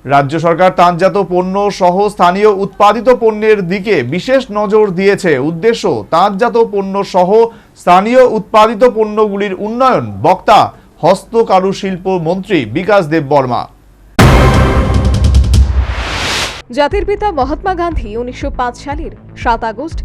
রাজ্য সরকার তাঁতজাত পণ্য সহ স্থানীয় উৎপাদিত পণ্যের দিকে বিশেষ নজর দিয়েছে। উদ্দেশ্য তাঁতজাত পণ্য সহ স্থানীয় উৎপাদিত পণ্যগুলির উন্নয়ন। বক্তা হস্ত কারুশিল্প মন্ত্রী বিকাশ দেববর্মা। জাতির পিতা মহাত্মা গান্ধী 1905 সালের 7 আগস্ট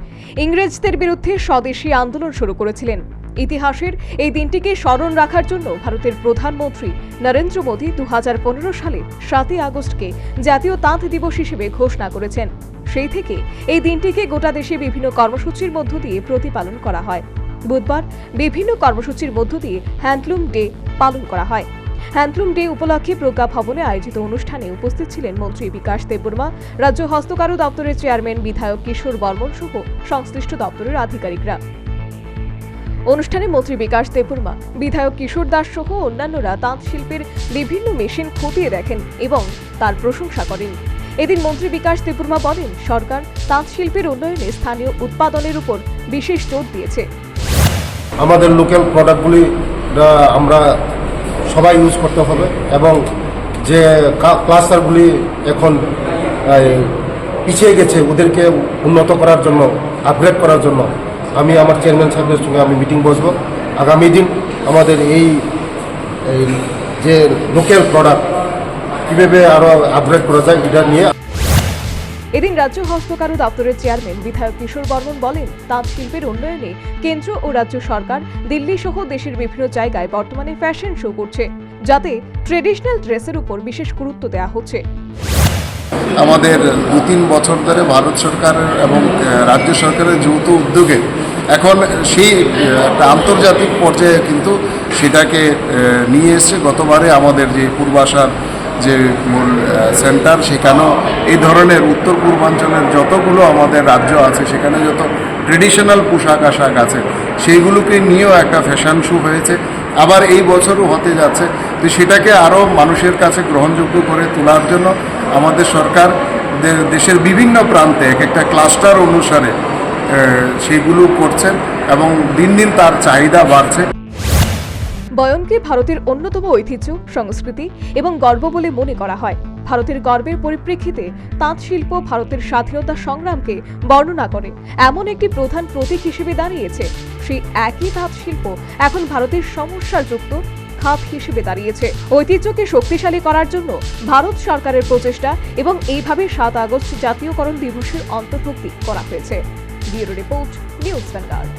ইংরেজদের বিরুদ্ধে স্বদেশী আন্দোলন শুরু করেছিলেন। ইতিহাসের এই দিনটিকে স্মরণ রাখার জন্য ভারতের প্রধানমন্ত্রী নরেন্দ্র মোদী 2015 সালের 7 আগস্টকে জাতীয় তাঁত দিবস হিসেবে ঘোষণা করেছেন। সেই থেকে এই দিনটিকে গোটা দেশে বিভিন্ন কর্মসূচির মধ্য দিয়ে প্রতিপালন করা হয়। বুধবার বিভিন্ন কর্মসূচির মধ্য দিয়ে হ্যান্ডলুম ডে পালন করা হয়। হ্যান্ডলুম ডে উপলক্ষে প্রজ্ঞা ভবনে আয়োজিত অনুষ্ঠানে উপস্থিত ছিলেন মন্ত্রী বিকাশ দেববর্মা, রাজ্য হস্তকারু দপ্তরের চেয়ারম্যান বিধায়ক কিশোর বর্মন সহ সংশ্লিষ্ট দপ্তরের আধিকারিকরা। অনুষ্ঠানে মন্ত্রী বিকাশ দেববর্মা, বিধায়ক কিশোর দাস সহ অন্যান্যরা তাঁত শিল্পের বিভিন্ন মেশিন খতিয়ে দেখেন এবং তার প্রশংসা করেন। এদিন মন্ত্রী বিকাশ দেববর্মা বলেন, সরকার তাঁত শিল্পের উন্নয়নে স্থানীয় উৎপাদনের উপর বিশেষ জোর দিয়েছে। আমাদের লোকাল প্রোডাক্টগুলি আমরা সবাই ইউজ করতে হবে এবং যে ক্লাস্টারগুলি এখন পিছিয়ে গেছে ওদেরকে উন্নত করার জন্য, আপগ্রেড করার জন্য আমি আমার চেয়ারম্যান সাহেবের সঙ্গে আমি মিটিং বসবো। আগামী দিন আমাদের এই যে লোকাল প্রোডাক্ট কীভাবে আরও আপগ্রেড করা যায় এটা নিয়ে। এদিন রাজ্য হস্তকারু দপ্তরের চেয়ারম্যান বিধায়ক কিশোর বর্মন বলেন, তাঁত শিল্পের উন্নয়নে কেন্দ্র ও রাজ্য সরকার দিল্লি সহ দেশের বিভিন্ন জায়গায় বর্তমানে ফ্যাশন শো করছে, যাতে ট্রেডিশনাল ড্রেসের উপর বিশেষ গুরুত্ব দেওয়া হচ্ছে। আমাদের 2-3 বছর ধরে ভারত সরকারের এবং রাজ্য সরকারের যৌথ উদ্যোগে এখন সেই একটা আন্তর্জাতিক পর্যায়ে কিন্তু সেটাকে নিয়ে এসছে। গতবারে আমাদের যে পূর্বাশার যে মূল সেন্টার, সেখানেও এই ধরনের উত্তর পূর্বাঞ্চলের যতগুলো আমাদের রাজ্য আছে সেখানে যত ট্রেডিশনাল পোশাক আশাক আছে সেইগুলোকে নিয়েও একটা ফ্যাশন শো হয়েছে। আবার এই বছরও হতে যাচ্ছে। তো সেটাকে আরও মানুষের কাছে গ্রহণযোগ্য করে তোলার জন্য আমাদের সরকার দেশের বিভিন্ন প্রান্তে এক একটা ক্লাস্টার অনুসারে সেগুলো করছেন এবং দিন দিন তার চাহিদা বাড়ছে। বয়নকে ভারতের অন্যতম ঐতিহ্য, সংস্কৃতি এবং গর্ব বলে মনে করা হয়। ভারতের গর্বের পরিপ্রেক্ষিতে তাঁত শিল্প ভারতের স্বাধীনতা সংগ্রামকে বর্ণনা করে এমন একটি প্রধান প্রতীক হিসেবে দাঁড়িয়েছে। সেই একই তাঁত শিল্প এখন ভারতের সমস্যাযুক্ত খাত হিসেবে দাঁড়িয়েছে। ঐতিহ্যকে শক্তিশালী করার জন্য ভারত সরকারের প্রচেষ্টা এবং এইভাবে 7 আগস্ট জাতীয়করণ দিবসের অন্তর্ভুক্তি করা হয়েছে। Bureau report, news vanguard.